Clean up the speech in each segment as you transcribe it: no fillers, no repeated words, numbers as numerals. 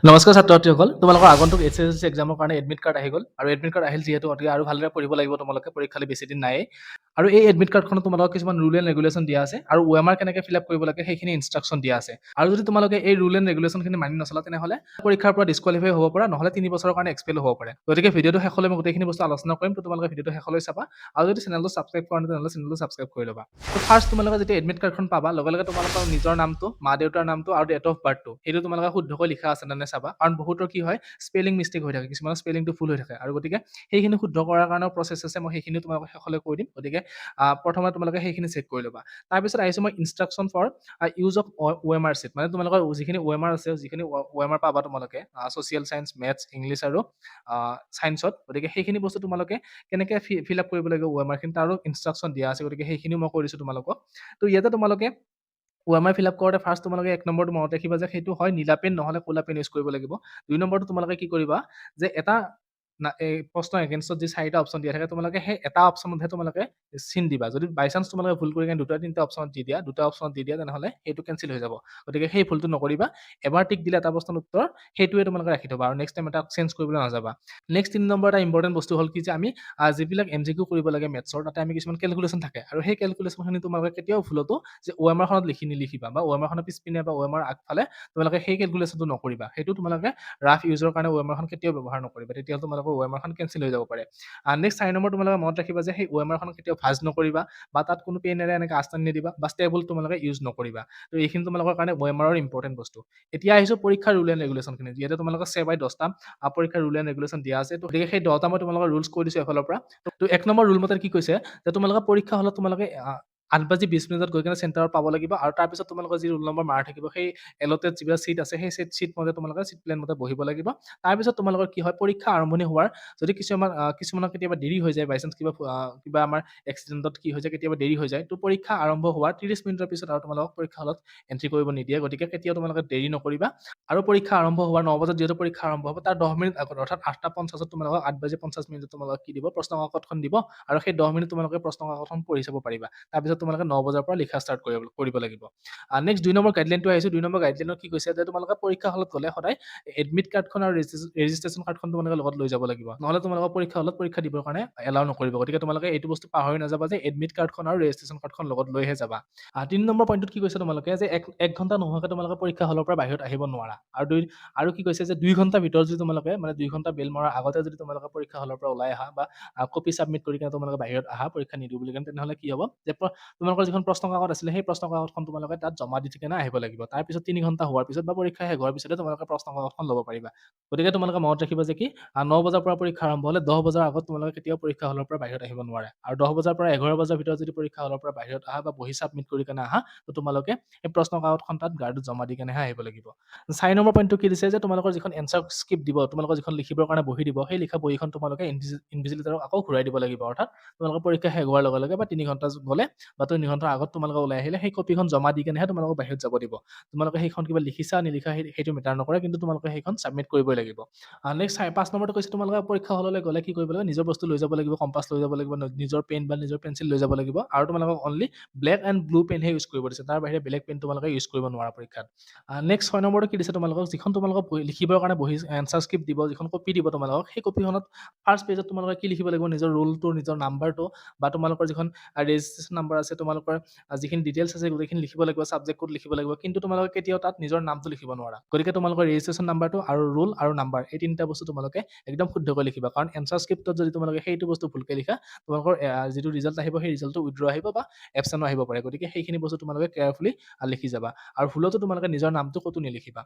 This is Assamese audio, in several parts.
নমস্কাৰ ছাত্ৰ-ছাত্ৰীসকল, তোমালোকৰ আগন্তুক এছএছএলচি এক্সামৰ কাৰণে এডমিট কাৰ্ড আহি গ'ল আৰু এডমিট কাৰ্ড আহিল যিহেতু অতি আৰু ভালদৰে পঢ়িব লাগিব তোমালোকে পৰীক্ষালৈ বেছি দিন নায়েই আৰু এই এডমিট কাৰ্ডখনত তোমালোকক কিছুমান ৰুল এণ্ড ৰেগুলেশ্যন দিয়া আছে আৰু OMR কেনেকৈ ফিল আপ কৰিব লাগে সেইখিনি ইনষ্ট্ৰাকশ্যন দিয়া আছে আৰু যদি তোমালোকে এই ৰুল এণ্ড ৰেগুলেশ্যনখিনি মানি নচলা তেনেহ'লে পৰীক্ষাৰ পৰা ডিছকুৱালিফাই হ'ব পৰা নহ'লে 3 বছৰৰ কাৰণে এক্সপেলো হ'ব পাৰে। গতিকে ভিডিঅ'টো শেষলৈ মই গোটেইখিনি বস্তু আলোচনা কৰিম, তো তোমালোকে ভিডিঅ'টো শেষলৈ চাবা আৰু যদি চেনেলটো ছাবস্ক্ৰাইব কৰা নাই তেনেহ'লে চেনেলটো ছাবস্ক্ৰাইব কৰি ল'বা। তো ফাৰ্ষ্ট তোমালোকে যেতিয়া এডমিট কাৰ্ডখন পাবা লগে লগে তোমালোকৰ নিজৰ নামটো, মা-দেউতাৰ নামটো আৰু ডেট অফ বাৰ্থটো সেইটো তোমালোকে শুদ্ধকৈ লিখা আছে নে চাবা, কাৰণ বহুতৰ কি হয় স্পেলিং মিষ্টেক হৈ থাকে, কিছুমানৰ স্পেলিংটো ভুল হৈ থাকে আৰু গতিকে সেইখিনি শুদ্ধ কৰাৰ কাৰণেও প্ৰচেছ আছে, মই সেইখিনি তোমালোকক শেষলৈ কৈ দিম। গতিকে প্ৰথমে তোমালোকে সেইখিনি চেক কৰি ল'বা। তাৰপিছত আহিছোঁ মই instruction for use of OMR sheet, মানে তোমালোকৰ যিখিনি OMR আছে, যিখিনি OMR পাবা তোমালোকে ছ'চিয়েল চায়েন্স, মেথছ, ইংলিছ আৰু ছায়েন্সত, গতিকে সেইখিনি বস্তু তোমালোকে কেনেকৈ ফিল আপ কৰিব লাগিব OMR খিনি তাৰো ইনষ্ট্ৰাকশ্যন দিয়া আছে, গতিকে সেইখিনিও মই কৈ দিছোঁ তোমালোকক। তো ইয়াতে তোমালোকে OMR ফিল আপ কৰোঁতে ফাৰ্ষ্ট তোমালোকে 1 নম্বৰটো মনত ৰাখিবা যে সেইটো হয় নীলা পেন নহ'লে ক'লা পেন ইউজ কৰিব লাগিব। 2 নম্বৰটো তোমালোকে কি কৰিবা যে এটা এই প্ৰশ্ন এগেইনষ্টত যি 4টা অপশ্যন দিয়া থাকে তোমালোকে সেই এটা অপশ্যনতহে তোমালোকে চিন দিবা। যদি বাই চান্স তোমালোকে ভুল কৰি কিনে 2টা-3টা অপশ্যনত দি দিয়া, 2টা অপশ্যনত দি দিয়া তেনেহ'লে সেইটো কেনচেল হৈ যাব। গতিকে সেই ভুলটো নকৰিবা। এবাৰ টিক দিলে এটা প্ৰশ্নৰ উত্তৰ সেইটোৱে তোমালোকে ৰাখি থ'বা আৰু নেক্সট টাইম এটা চেঞ্জ কৰিবলৈ নাযাবা। নেক্সট 3 নম্বৰ এটা ইম্পৰ্টেণ্ট বস্তু হ'ল কি যে আমি যিবিলাক MCQ কৰিব লাগে মেথছৰ তাতে আমি কিছুমান কেলকুলেশ্যন থাকে আৰু সেই কেলকুলেশ্যনখিনি তোমালোকে কেতিয়াও ভুলতো যে OMR খনত নিলিখিবা বা OMR খনৰ পিছপিনে বা OMR আগফালে তোমালোকে সেই কেলকুলেশ্যনটো নকৰিবা। সেইটো তোমালোকে ৰাফ ইউজৰ কাৰণে OMR খন কেতিয়াও ব্যৱহাৰ নকৰিবা, তেতিয়াহ'লে তোমালোকৰ OMR খন কেনচেল হৈ যাব পাৰে। নেক্সট 4 নম্বৰ তোমালোকে মনত ৰাখিবা যে সেই OMR খন কেতিয়াও ভাঁজ নকৰিবা বা তাত কোনো পেনেৰে এনেকৈ আঁচ টানি নিদিবা বা ষ্টেবল তোমালোকে ইউজ নকৰিবা। তো এইখিনি তোমালোকৰ কাৰণে OMR ৰ ইম্পৰ্টেণ্ট বস্তু। এতিয়া আহিছোঁ পৰীক্ষাৰ ৰুল এণ্ড ৰেগুলেশ্যনখিনি, যিহেতু তোমালোকক 7/10টা পৰীক্ষাৰ ৰুল এণ্ড ৰেগুলেশ্যন দিয়া আছে, তো গতিকে সেই 10টা মই তোমালোকৰ ৰুলছ কৈ দিছোঁ এফালৰ পৰা। তো 1 নম্বৰ ৰুল মতে কি কৈছে যে তোমালোকে পৰীক্ষা হলত তোমালোকে 8:20 গৈ কিনে চেণ্টাৰত পাব লাগিব আৰু তাৰপিছত তোমালোকৰ যি ৰোল নম্বৰ মাৰা থাকিব সেই এলটেড যিবিলাক চিট আছে সেই চিট মতে তোমালোকে চিট প্লেন মতে বহিব লাগিব। তাৰপিছত তোমালোকৰ কি হয় পৰীক্ষা আৰম্ভণি হোৱাৰ যদি কিছুমানৰ কেতিয়াবা দেৰি হৈ যায়, বাই চান্স কিবা আমাৰ এক্সিডেণ্টত কি হৈ যায় কেতিয়াবা দেৰি হৈ যায়, তো পৰীক্ষা আৰম্ভ হোৱাৰ 30 মিনিটৰ পিছত আৰু তোমালোকক পৰীক্ষা হলত এণ্ট্ৰি কৰিব নিদিয়ে। গতিকে কেতিয়াও তোমালোকে দেৰি নকৰিবা আৰু পৰীক্ষা আৰম্ভ হোৱাৰ 9 বজাত যিহেতু পৰীক্ষা আৰম্ভ হ'ব তাৰ 10 মিনিট আগত অৰ্থাৎ 8:50ত তোমালোকক 8:50 তোমালোকক কি দিব প্ৰশ্ন কাকতখন দিব আৰু সেই 10 মিনিট তোমালোকে প্ৰশ্ন কাকতখন পঢ়ি চাব পাৰিবা। তাৰপিছত তোমালোকে 9 বজাৰ পৰা লিখা ষ্টাৰ্ট কৰিব লাগিব। নেক্সট 2 নম্বৰ গাইডলাইনটো আহিছোঁ। 2 নম্বৰ গাইডলাইনত কি কৈছে যে তোমালোকে পৰীক্ষা হলত গ'লে সদায় এডমিট কাৰ্ডখন আৰু ৰেজিষ্ট্ৰেশ্যন কাৰ্ডখন তোমালোকে লগত লৈ যাব লাগিব, নহ'লে তোমালোকৰ পৰীক্ষা হলত পৰীক্ষা দিবৰ কাৰণে এলাউ নকৰিব। গতিকে তোমালোকে এইটো বস্তু পাহৰি নাযাবা যে এডমিট কাৰ্ডখন আৰু ৰেজিষ্ট্ৰেশ্যন কাৰ্ডখন লগত লৈহে যাবা। 3 নম্বৰ পইণ্টত কি কৈছে তোমালোকে যে 1 ঘণ্টা নোহোৱাকৈ তোমালোকে পৰীক্ষা হলৰ পৰা বাহিৰত আহিব নোৱাৰা আৰু কি কৈছে যে 2 ঘণ্টাৰ ভিতৰত যদি তোমালোকে মানে 2 ঘণ্টা বেল মৰাৰ আগতে যদি তোমালোকে পৰীক্ষা হলৰ পৰা ওলাই আহা বা কপি ছাবমিট কৰি কিনে তোমালোকে বাহিৰত আহা পৰীক্ষা নিদিওঁ বুলি কিনে, তেনেহ'লে কি হ'ব যে তোমালোকৰ যিখন প্ৰশ্ন কাকত আছিলে সেই প্ৰশ্ন কাকতখন তোমালোকে তাত জমা দি কিনে আহিব লাগিব। তাৰপিছত 3 ঘণ্টা হোৱাৰ পিছত বা পৰীক্ষা শেষ হোৱাৰ পিছতে তোমালোকে প্ৰশ্ন কাকতখন ল'ব পাৰিবা। গতিকে তোমালোকে মনত ৰাখিবা যে কি 9 বজাৰ পৰা পৰীক্ষা আৰম্ভ হ'লে 10 বজাৰ আগত তোমালোকে কেতিয়াও পৰীক্ষা হলৰ পৰা বাহিৰত আহিব নোৱাৰে আৰু 10 বজাৰ পৰা 11 বজাৰ ভিতৰত যদি পৰীক্ষা হলৰ পৰা বাহিৰত আহা বা বহি ছাবমিট কৰি কিনে আহা, তো তোমালোকে সেই প্ৰশ্ন কাকতখন তাত গাৰ্ডত জমা দি কিনেহে আহিব লাগিব। 4 নম্বৰ পইণ্টটো কি দিছে যে তোমালোকৰ যিখন এনচাৰ স্ক্ৰিপ্ট দিব, তোমালোকৰ যিখন লিখিবৰ কাৰণে বহি দিব, সেই লিখা বহিখন তোমালোকে ইনভিজিলেটৰক আকৌ ঘূৰাই দিব লাগিব। অৰ্থাৎ তোমালোকৰ পৰীক্ষা শেষ হোৱাৰ লগে লগে বা 3 ঘণ্টা গ'লে বা 3 ঘণ্টাৰ আগত তোমালোকে ওলাই আহিলে সেই কপিখন জমা দি কেনেহে তোমালোকক বাহিৰত যাব দিব। তোমালোকে সেইখন কিবা লিখিছা নিলিখা সেইটো মেটাৰ নকৰে, কিন্তু তোমালোকে সেইখন ছাবমিট কৰিবই লাগিব। নেক্সট 5 নম্বৰটো কৈছে তোমালোকে পৰীক্ষা হললৈ গ'লে কি কৰিব লাগিব, নিজৰ বস্তু লৈ যাব লাগিব, কম্পাছ লৈ যাব লাগিব, নিজৰ পেন বা নিজৰ পেঞ্চিল লৈ যাব লাগিব আৰু তোমালোকক অনলি ব্লেক এণ্ড ব্লু পেনহে ইউজ কৰিব দিছে, তাৰ বাহিৰে বেলেগ পেন তোমালোকে ইউজ কৰিব নোৱাৰা পৰীক্ষাত। নেক্সট 6 নম্বৰটো কি দিছে তোমালোকক, যিখন তোমালোকক লিখিবৰ কাৰণে বহি এনচাৰ স্ক্ৰিপ্ট দিব, যিখন কপি দিব তোমালোকক, সেই কপিখনত ফাৰ্ষ্ট পেজত তোমালোকে কি লিখিব লাগিব, নিজৰ ৰোলটো, নিজৰ নাম্বাৰটো বা তোমালোকৰ যিখন ৰেজিষ্ট্ৰেশ্যন নাম্বাৰ আছে, তোমালোকৰ যিখিনি ডিটেইলছ আছে গোটেইখিনি লিখিব লাগিব, ছাবজেক্ট কোড লিখিব লাগিব, কিন্তু তোমালোকে কেতিয়াও তাত নিজৰ নামটো লিখিব নোৱাৰা। গতিকে তোমালোকৰ ৰেজিষ্ট্ৰেশ্যন নাম্বাৰটো আৰু ৰোল আৰু নাম্বাৰ এই 3টা বস্তু তোমালোকে একদম শুদ্ধকৈ লিখিবা, কাৰণ এনচাৰ স্ক্ৰিপ্টত যদি তোমালোকে সেইটো বস্তু ভুলকৈ লিখা, তোমালোকৰ যিটো ৰিজাল্ট আহিব সেই ৰিজাল্টটো উইথড্ৰ আহিব বা এবচেণ্টো আহিব পাৰে। গতিকে সেইখিনি বস্তু তোমালোকে কেয়াৰফুলি লিখি যাবা আৰু ভুলতো তোমালোকে নিজৰ নামটো ক'তো নিলিখিবা।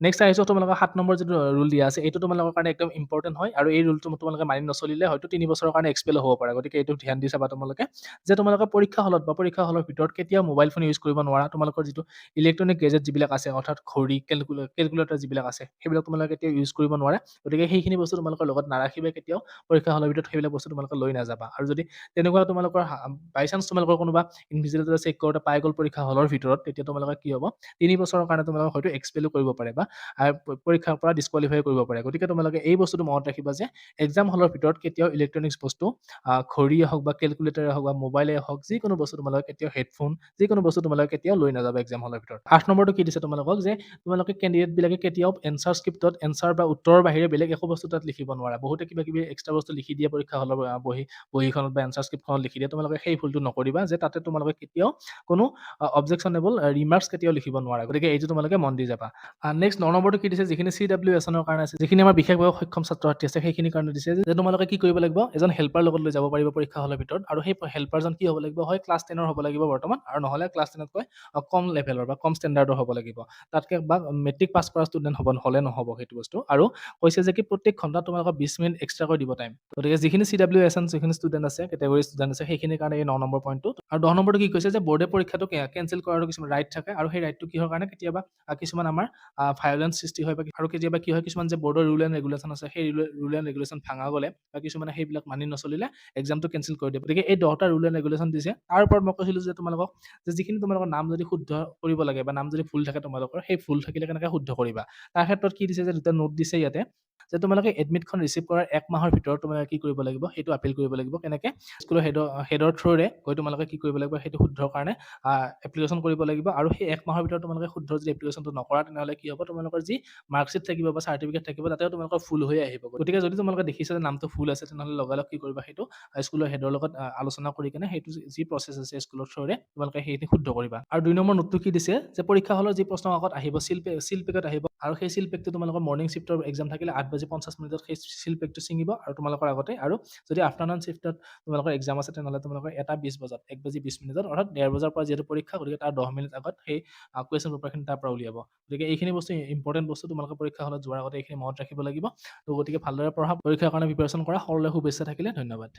নেক্সট আহিছোঁ তোমালোকৰ 7 নম্বৰ যিটো ৰুল দিয়া আছে, এইটো তোমালোকৰ কাৰণে একদম ইম্পৰ্টেণ্ট হয় আৰু এই ৰুলটো তোমালোকে মানি নচলিলে হয়তো 3 বছৰৰ কাৰণে এক্সপেলো হ'ব পাৰে। গতিকে এইটো ধ্যান দি চাবা তোমালোকে যে তোমালোকে পৰীক্ষা হলত বা পৰীক্ষা হলৰ ভিতৰত কেতিয়াও মোবাইল ফোন ইউজ কৰিব নোৱাৰা। তোমালোকৰ যিটো ইলেক্ট্ৰনিক গেজেট যিবিলাক আছে, অৰ্থাৎ ঘড়ী, কেলকুলেটৰ যিবিলাক আছে, সেইবিলাক তোমালোকে কেতিয়াও ইউজ কৰিব নোৱাৰা। গতিকে সেইখিনি বস্তু তোমালোকৰ লগত নাৰাখিবা কেতিয়াও, পৰীক্ষা হলৰ ভিতৰত সেইবিলাক বস্তু তোমালোকে লৈ নাযাবা। আৰু যদি তেনেকুৱা তোমালোকৰ বাই চান্স তোমালোকৰ কোনোবা ইনভিজিলেটৰে চেক কৰোঁতে পাই গ'ল পৰীক্ষা হলৰ ভিতৰত, তেতিয়া তোমালোকে কি হ'ব 3 বছৰৰ কাৰণে তোমালোকে হয়তো এক্সপেলো কৰিব পাৰে বা পৰীক্ষাৰ পৰা ডিছকুৱালিফাই কৰিব পাৰে। গতিকে তোমালোকে এই বস্তুটো মনত ৰাখিবা যে এক্সাম হলৰ ভিতৰত কেতিয়াও ইলেক্ট্ৰনিক্স বস্তু ঘড়ীয়ে হওক বা কেলকুলেটাৰে হওক বা মোবাইলে হওক যিকোনো বস্তু তোমালোকে কেতিয়াও হেডফোন যিকোনো বস্তু তোমালোকে কেতিয়াও লৈ নাযাবা এক্সাম হলৰ ভিতৰত। ৮ নম্বৰটো কি দিছে তোমালোকক যে তোমালোকে কেণ্ডিডেটবিলাকে কেতিয়াও এনচাৰ স্ক্ৰিপ্টত এনচাৰ বা উত্তৰৰ বাহিৰে বেলেগ একো বস্তু তাত লিখিব নোৱাৰা। বহুতে কিবা কিবি এক্সট্ৰা বস্তু লিখি দিয়ে পৰীক্ষা হলৰ বহীখনত বা এনচাৰ স্ক্ৰিপ্টখনত লিখি দিয়ে। তোমালোকে সেই ভুলটো নকৰিবা যে তাতে তোমালোকে কেতিয়াও কোনো অবজেকশ্যনেবল ৰিমাৰ্কছ কেতিয়াও লিখিব নোৱাৰা। গতিকে এইটো তোমালোকে মন দি যাবা। নেক্সট ৯ নম্বৰটো কি দিছে যিখিনি CWSনৰ কাৰণে আছে যিখিনি আমাৰ বিশেষভাৱে সক্ষম ছাত্ৰ-ছাত্ৰী আছে সেইখিনিৰ কাৰণে দিছে যে তোমালোকে কি কৰিব লাগিব এজন হেল্পাৰ লগত লৈ যাব পাৰিব পৰীক্ষা হলৰ ভিতৰত আৰু সেই হেল্পাৰজন কি হ'ব লাগিব হয় ক্লাছ 10ৰ হ'ব লাগিব বৰ্তমান আৰু নহ'লে ক্লাছ 10তকৈ কম লেভেলৰ বা কম ষ্টেণ্ডাৰ্ডৰ হ'ব লাগিব। তাতকে বা মেট্ৰিক পাছ কৰা ষ্টুডেণ্ট হ'লে নহ'ব সেইটো বস্তু আৰু কৈছে যে কি প্ৰত্যেক ঘণ্টাত তোমালোকক 20 মিনিট এক্সট্ৰাকৈ দিব টাইম। গতিকে যিখিনি CWSN যিখিনি ষ্টুডেণ্ট আছে কেটেগৰী ষ্টুডেণ্ট আছে সেইখিনিৰ কাৰণে এই ৯ নম্বৰ পইণ্টটো আৰু 10 নম্বৰটো কি কৈছে যে বৰ্ডে পৰীক্ষাটো কেনচেল কৰাৰো কিছুমান ৰাইট থাকে আৰু সেই ৰাইটটো কিহৰ কাৰণে কেতিয়াবা কিছুমান আমাৰ ভায়োলেন্স সৃষ্টি হয় আৰু কেতিয়াবা কি হয় কিছুমান যে বৰ্ডৰ ৰুল এণ্ড ৰেগুলেশ্যন আছে সেই ৰুল এণ্ড ৰেগুলেশ্যন ভাঙা গ'লে বা কিছুমানে সেইবিলাক মানি নচলিলে এক্সামটো কেনচেল কৰি দিয়ে। গতিকে এই 10টা ৰুল এণ্ড ৰেগুলেশ্যন দিছে তাৰ ওপৰত মই কৈছিলোঁ যে তোমালোকক যে যিখিনি তোমালোকৰ নাম যদি শুদ্ধ কৰিব লাগে বা নাম যদি ভুল থাকে তোমালোকৰ সেই ভুল থাকিলে কেনেকৈ শুদ্ধ কৰিবা তাৰ ক্ষেত্ৰত কি দিছে যে দুটা নোট দিছে ইয়াতে যে তোমালোকে এডমিটখন ৰিচিভ কৰাৰ 1 মাহৰ ভিতৰত তোমালোকে কি কৰিব লাগিব সেইটো আপিল কৰিব লাগিব। কেনেকৈ স্কুলৰ হেডৰ থ্ৰুৰে গৈ তোমালোকে কি কৰিব লাগিব সেইটো শুদ্ধৰ কাৰণে এপ্লিকেশ্যন কৰিব লাগিব আৰু সেই 1 মাহৰ ভিতৰত তোমালোকে শুদ্ধ যদি এপ্লিকেশ্যনটো নকৰা তেনেহ'লে কি হ'ব তোমালোকৰ যি মাৰ্কশ্বিট থাকিব বা চাৰ্টিফিকেট থাকিব তাতেও তোমালোকৰ ফুল হৈ আহিব। গতিকে যদি তোমালোকে দেখিছা যে নামটো ফুল আছে তেনেহ'লে লগালগ কি কৰিবা সেইটো স্কুলৰ হেডৰ লগত আলোচনা কৰি কেনে সেইটো যি প্ৰচেছ আছে স্কুলৰ থ্ৰুৰে তোমালোকে সেইখিনি শুদ্ধ কৰিবা। আৰু 2 নম্বৰ নোটটো কি দিছে যে পৰীক্ষা হলৰ যি প্ৰশ্ন কাকত আহিব চিল পেকত আহিব আৰু সেই চিল পেকটো তোমালোকৰ মৰ্ণিং শিফ্টৰ এক্সাম থাকিলে 8:50 সেই চিল পেকটো ছিঙিব আৰু তোমালোকৰ আগতে আৰু যদি আফটাৰনুন শিফ্টত তোমালোকৰ এক্সাম আছে তেনেহ'লে তোমালোকৰ 1:20 বজাত 1:20 অৰ্থাৎ 1:30 বজাৰ পৰা যিহেতু পৰীক্ষা গতিকে তাৰ 10 মিনিট আগত সেই কুৱেশ্যন পেপাৰখিনি তাৰ পৰা উলিয়াব। গতিকে এইখিনি বস্তু ইম্পৰ্টেণ্ট বস্তু তোমালোকে পৰীক্ষা হলত যোৱাৰ আগতে এইখিনি মনত ৰাখিব লাগিব। তো গতিকে ভালদৰে পঢ়া পৰীক্ষাৰ কাৰণে প্ৰিপাৰেশ্যন কৰা সকলোৰে শুভেচ্ছা থাকিলে ধন্যবাদ।